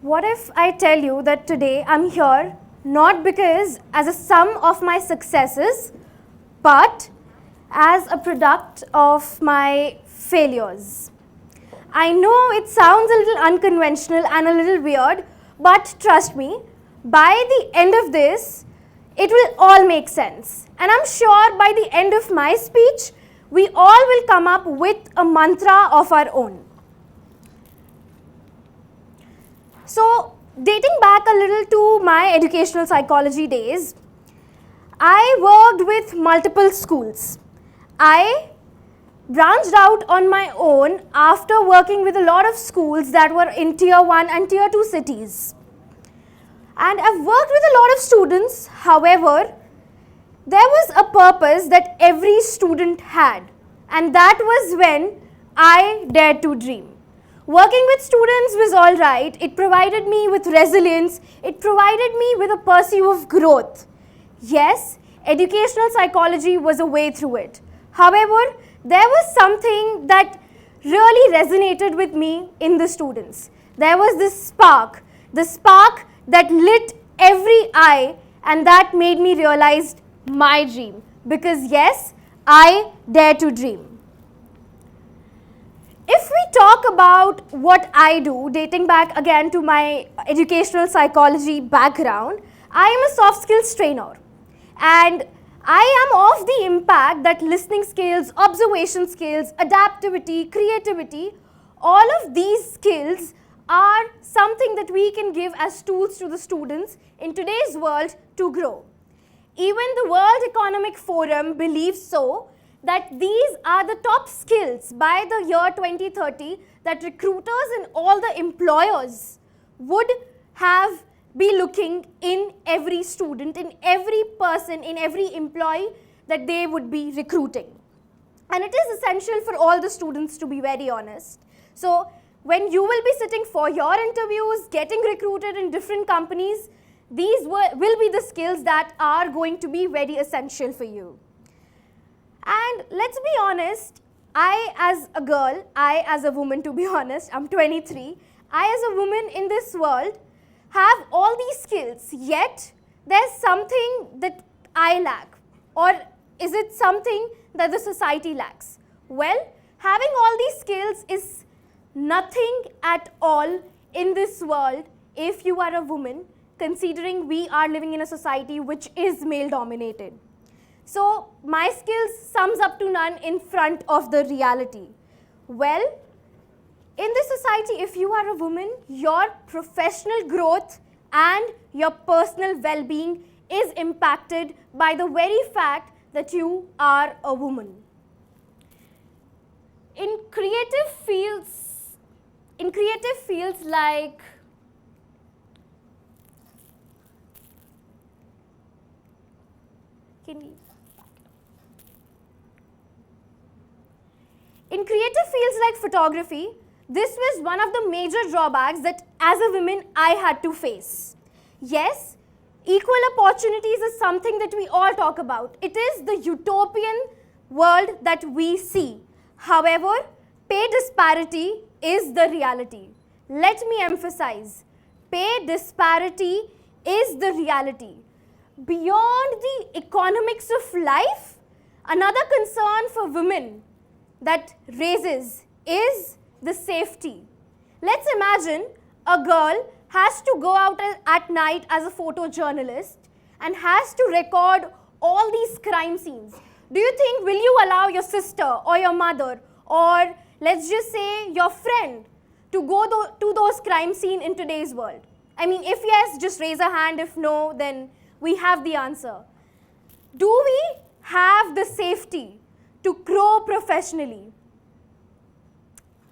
What if I tell you that today I'm here not because as a sum of my successes, but as a product of my failures? I know it sounds a little unconventional and a little weird, but trust me, by the end of this, it will all make sense. And I'm sure by the end of my speech, we all will come up with a mantra of our own. So, dating back a little to my educational psychology days, I worked with multiple schools. I branched out on my own after working with a lot of schools that were in tier 1 and tier 2 cities. And I've worked with a lot of students, however, there was a purpose that every student had, and that was when I dared to dream. Working with students was all right. It provided me with resilience. It provided me with a pursuit of growth. Yes, educational psychology was a way through it. However, there was something that really resonated with me in the students. There was this spark, the spark that lit every eye, and that made me realize my dream. Because yes, I dare to dream. If we talk about what I do, dating back again to my educational psychology background, I am a soft skills trainer. And I am of the impact that listening skills, observation skills, adaptivity, creativity, all of these skills are something that we can give as tools to the students in today's world to grow. Even the World Economic Forum believes so, that these are the top skills by the year 2030 that recruiters and all the employers would be looking in every student, in every person, in every employee that they would be recruiting. And it is essential for all the students, to be very honest. So when you will be sitting for your interviews, getting recruited in different companies, these will be the skills that are going to be very essential for you. And let's be honest, I as a girl, I as a woman, to be honest, I'm 23, I as a woman in this world have all these skills, yet there's something that I lack. Or is it something that the society lacks? Well, having all these skills is nothing at all in this world if you are a woman, considering we are living in a society which is male dominated. So my skills sums up to none in front of the reality. Well, in this society, if you are a woman, your professional growth and your personal well-being is impacted by the very fact that you are a woman. In creative fields like photography, this was one of the major drawbacks that as a woman I had to face. Yes, equal opportunities is something that we all talk about. It is the utopian world that we see. However, pay disparity is the reality. Let me emphasize, pay disparity is the reality. Beyond the economics of life, another concern for women that raises is the safety. Let's imagine a girl has to go out at night as a photojournalist and has to record all these crime scenes. Do you think, will you allow your sister or your mother or let's just say your friend to go to those crime scenes in today's world? I mean, if yes, just raise a hand. If no, then we have the answer. Do we have the safety to grow professionally?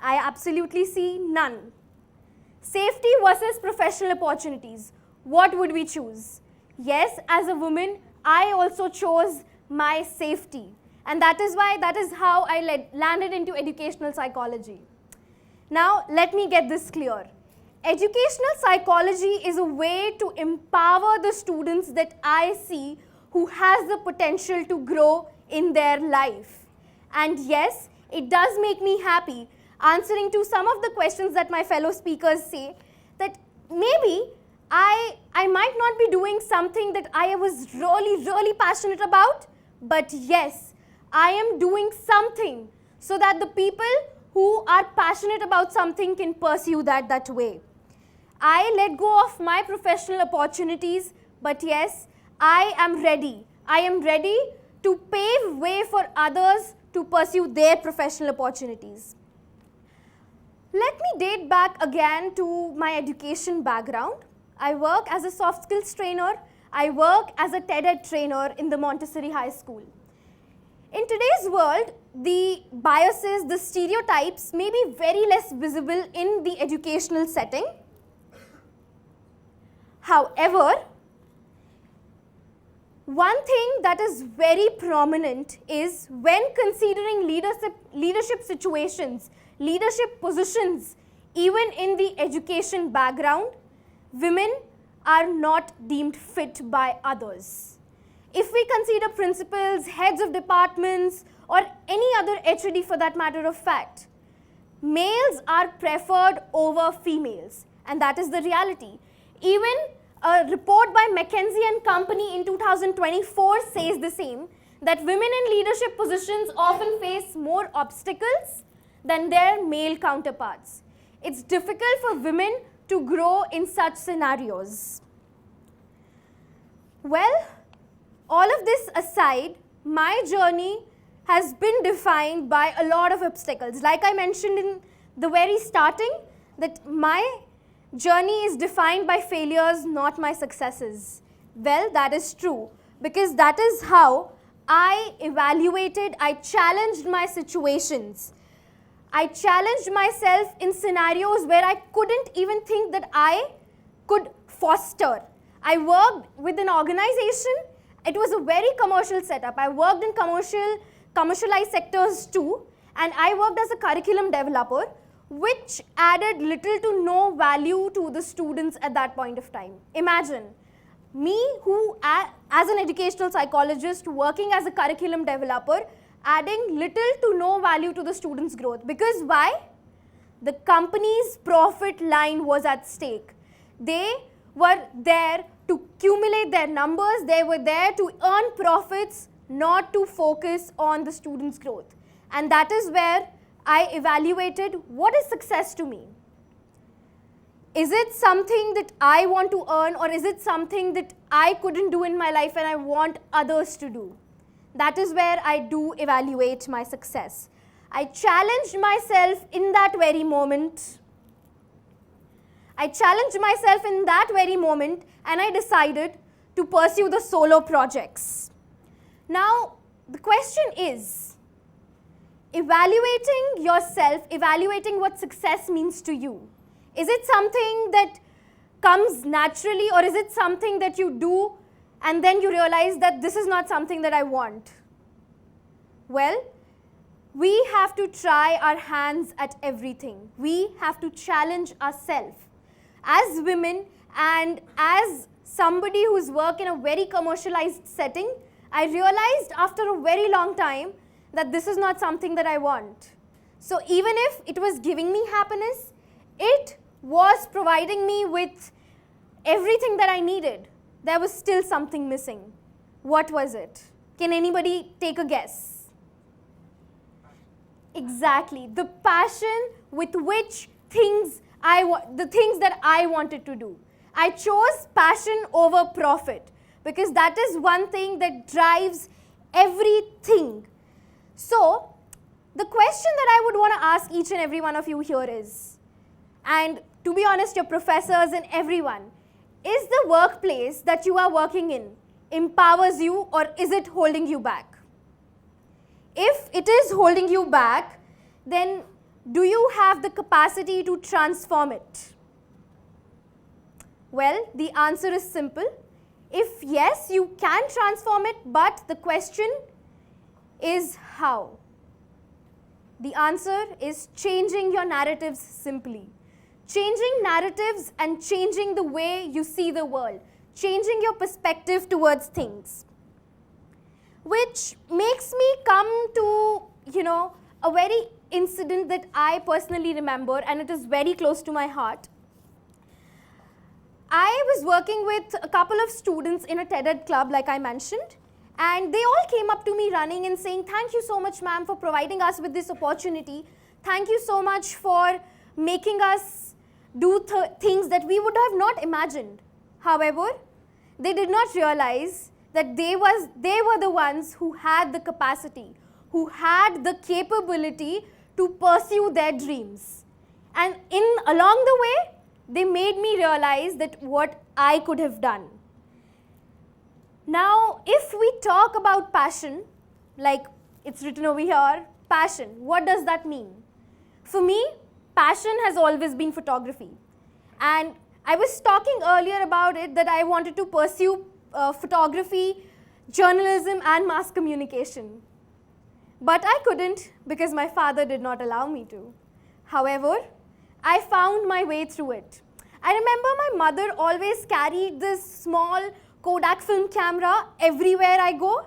I absolutely see none. Safety versus professional opportunities. What would we choose? Yes, as a woman, I also chose my safety. And that is how I landed into educational psychology. Now, let me get this clear. Educational psychology is a way to empower the students that I see who has the potential to grow in their life. And yes, it does make me happy answering to some of the questions that my fellow speakers say, that maybe I might not be doing something that I was really passionate about, but yes, I am doing something so that the people who are passionate about something can pursue that way. I let go of my professional opportunities, but yes, I am ready. I am ready to pave way for others to pursue their professional opportunities. Let me date back again to my education background. I work as a soft skills trainer. I work as a TEDx trainer in the Montessori High School. In today's world, the biases, the stereotypes may be very less visible in the educational setting. However, one thing that is very prominent is when considering leadership situations, leadership positions, even in the education background, women are not deemed fit by others. If we consider principals, heads of departments, or any other HOD for that matter of fact, males are preferred over females, and that is the reality. Even a report by McKinsey and Company in 2024 says the same, that women in leadership positions often face more obstacles than their male counterparts. It's difficult for women to grow in such scenarios. Well, all of this aside, my journey has been defined by a lot of obstacles. Like I mentioned in the very starting, that my journey is defined by failures, not my successes. Well, that is true, because that is how I evaluated, I challenged my situations. I challenged myself in scenarios where I couldn't even think that I could foster. I worked with an organization. It was a very commercial setup. I worked in commercialized sectors too, and I worked as a curriculum developer, which added little to no value to the students at that point of time. Imagine me, who as an educational psychologist working as a curriculum developer, adding little to no value to the students' growth. Because why? The company's profit line was at stake. They were there to accumulate their numbers. They were there to earn profits, not to focus on the students' growth. And that is where I evaluated what is success to me. Is it something that I want to earn, or is it something that I couldn't do in my life and I want others to do? That is where I do evaluate my success. I challenged myself in that very moment. I challenged myself in that very moment, and I decided to pursue the solo projects. Now, the question is, evaluating yourself, evaluating what success means to you. Is it something that comes naturally, or is it something that you do and then you realize that this is not something that I want? Well, we have to try our hands at everything. We have to challenge ourselves. As women and as somebody who's worked in a very commercialized setting, I realized after a very long time that this is not something that I want. So even if it was giving me happiness, it was providing me with everything that I needed, there was still something missing. What was it? Can anybody take a guess? Exactly, the passion with which the things that I wanted to do. I chose passion over profit, because that is one thing that drives everything. So, the question that I would want to ask each and every one of you here is, and to be honest, your professors and everyone, is the workplace that you are working in empowers you, or is it holding you back? If it is holding you back, then do you have the capacity to transform it? Well, the answer is simple. If yes, you can transform it, but the question is how? The answer is changing your narratives simply. Changing narratives and changing the way you see the world. Changing your perspective towards things. Which makes me come to, a very incident that I personally remember, and it is very close to my heart. I was working with a couple of students in a TEDx club, like I mentioned, and they all came up to me running and saying, "Thank you so much, ma'am, for providing us with this opportunity. Thank you so much for making us do things that we would have not imagined." However, they did not realize that they were the ones who had the capacity, who had the capability to pursue their dreams. And along the way, they made me realize that what I could have done. Now, if we talk about passion, like it's written over here, passion, what does that mean? For me, passion has always been photography. And I was talking earlier about it that I wanted to pursue photography, journalism and mass communication. But I couldn't because my father did not allow me to. However, I found my way through it. I remember my mother always carried this small Kodak film camera everywhere I go,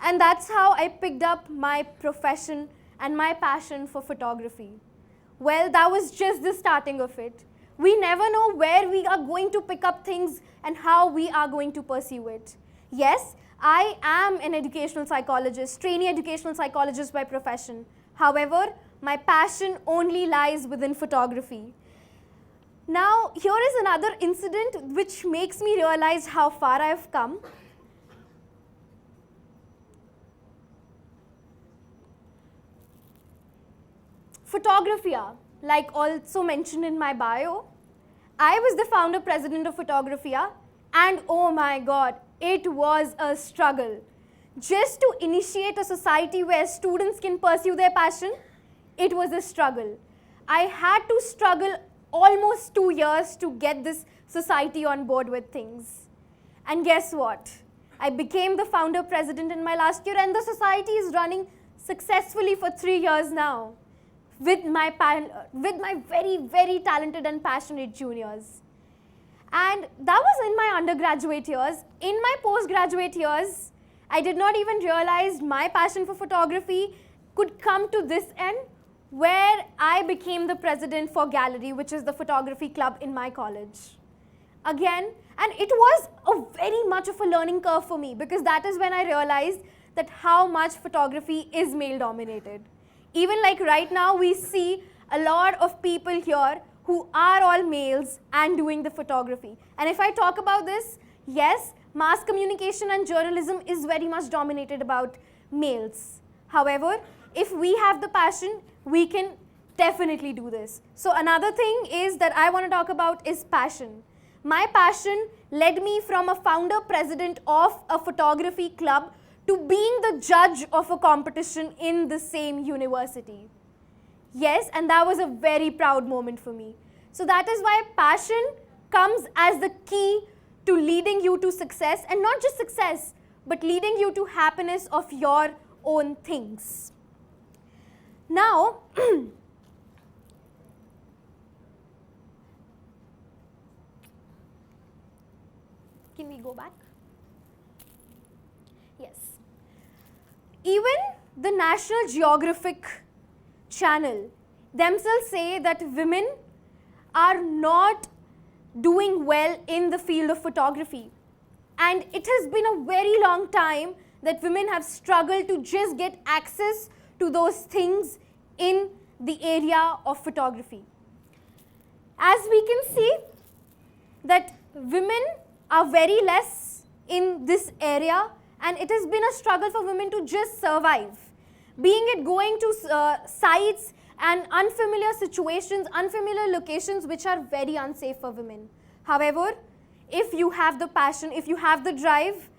and that's how I picked up my profession and my passion for photography. Well, that was just the starting of it. We never know where we are going to pick up things and how we are going to pursue it. Yes, I am an educational psychologist, trainee educational psychologist by profession. However, my passion only lies within photography. Now, here is another incident which makes me realize how far I have come. Photographia, like also mentioned in my bio, I was the founder president of Photographia, and oh my God, it was a struggle. Just to initiate a society where students can pursue their passion, it was a struggle. I had to struggle almost 2 years to get this society on board with things. And guess what? I became the founder president in my last year, and the society is running successfully for 3 years now with my very, very talented and passionate juniors. And that was in my undergraduate years. In my postgraduate years, I did not even realize my passion for photography could come to this end, where I became the president for Gallery, which is the photography club in my college. Again, and it was a very much of a learning curve for me, because that is when I realized that how much photography is male dominated. Even like right now, we see a lot of people here who are all males and doing the photography. And if I talk about this, yes, mass communication and journalism is very much dominated about males. However, if we have the passion, we can definitely do this. So another thing is that I want to talk about is passion. My passion led me from a founder president of a photography club to being the judge of a competition in the same university. Yes, and that was a very proud moment for me. So that is why passion comes as the key to leading you to success, and not just success, but leading you to happiness of your own things. Now, can we go back? Yes. Even the National Geographic Channel themselves say that women are not doing well in the field of photography. And it has been a very long time that women have struggled to just get access to those things in the area of photography. As we can see that women are very less in this area, and it has been a struggle for women to just survive. Being it going to sites and unfamiliar situations, unfamiliar locations which are very unsafe for women. However, if you have the passion, if you have the drive,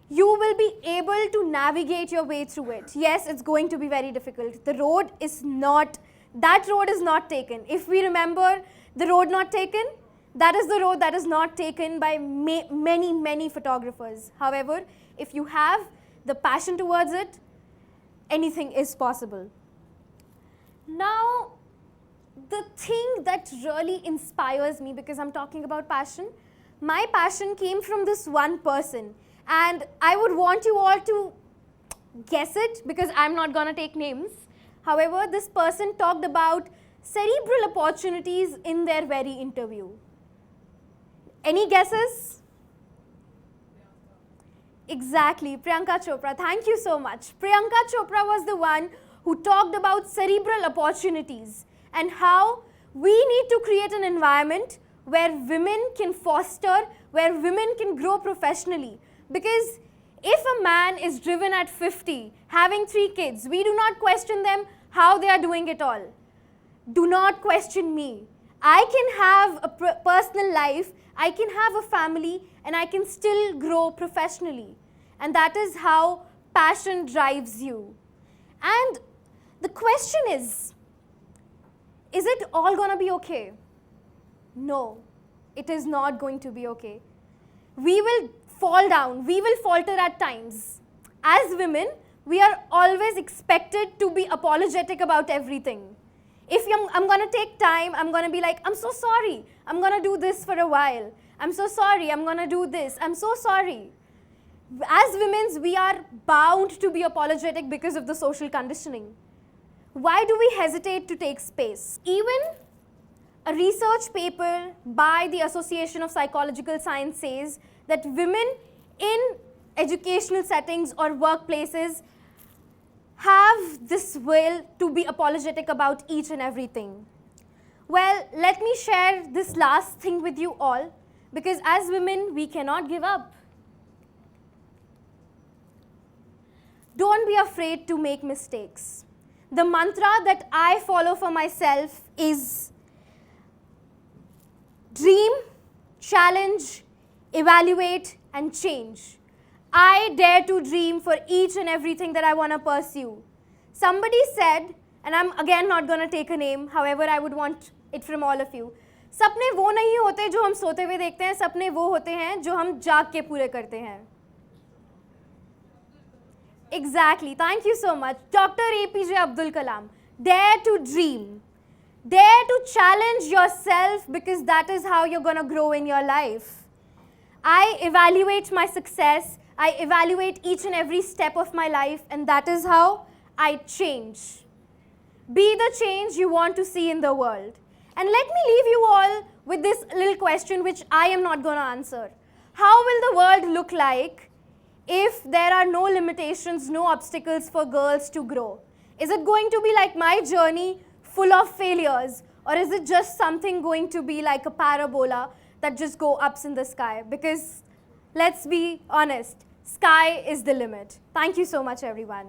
you will be able to navigate your way through it. Yes, it's going to be very difficult. The road is not, that road is not taken. If we remember the road not taken, that is the road that is not taken by many, many photographers. However, if you have the passion towards it, anything is possible. Now, the thing that really inspires me, because I'm talking about passion, my passion came from this one person. And I would want you all to guess it, because I'm not going to take names. However, this person talked about cerebral opportunities in their very interview. Any guesses? Exactly, Priyanka Chopra. Thank you so much. Priyanka Chopra was the one who talked about cerebral opportunities and how we need to create an environment where women can foster, where women can grow professionally. Because if a man is driven at 50, having 3 kids, we do not question them how they are doing it all. Do not question me. I can have a personal life, I can have a family, and I can still grow professionally. And that is how passion drives you. And the question is it all going to be okay? No, it is not going to be okay. We will fall down, we will falter at times. As women, we are always expected to be apologetic about everything. If I'm going to take time, I'm going to be like, I'm so sorry, I'm going to do this for a while. I'm so sorry, I'm going to do this, I'm so sorry. As women, we are bound to be apologetic because of the social conditioning. Why do we hesitate to take space? Even a research paper by the Association of Psychological Science says that women in educational settings or workplaces have this will to be apologetic about each and everything. Well, let me share this last thing with you all, because as women, we cannot give up. Don't be afraid to make mistakes. The mantra that I follow for myself is dream, challenge, evaluate, and change. I dare to dream for each and everything that I want to pursue. Somebody said, and I'm again not going to take a name, however I would want it from all of you. सपने वो नहीं होते जो हम सोते हुए देखते हैं, सपने वो होते हैं जो हम जाग के पूरे करते हैं. Exactly, thank you so much. Dr. APJ Abdul Kalam. Dare to dream. Dare to challenge yourself, because that is how you're going to grow in your life. I evaluate my success. I evaluate each and every step of my life, and that is how I change. Be the change you want to see in the world. And let me leave you all with this little question which I am not going to answer. How will the world look like if there are no limitations, no obstacles for girls to grow? Is it going to be like my journey, full of failures, or is it just something going to be like a parabola that just go ups in the sky? Because let's be honest, sky is the limit. Thank you so much, everyone.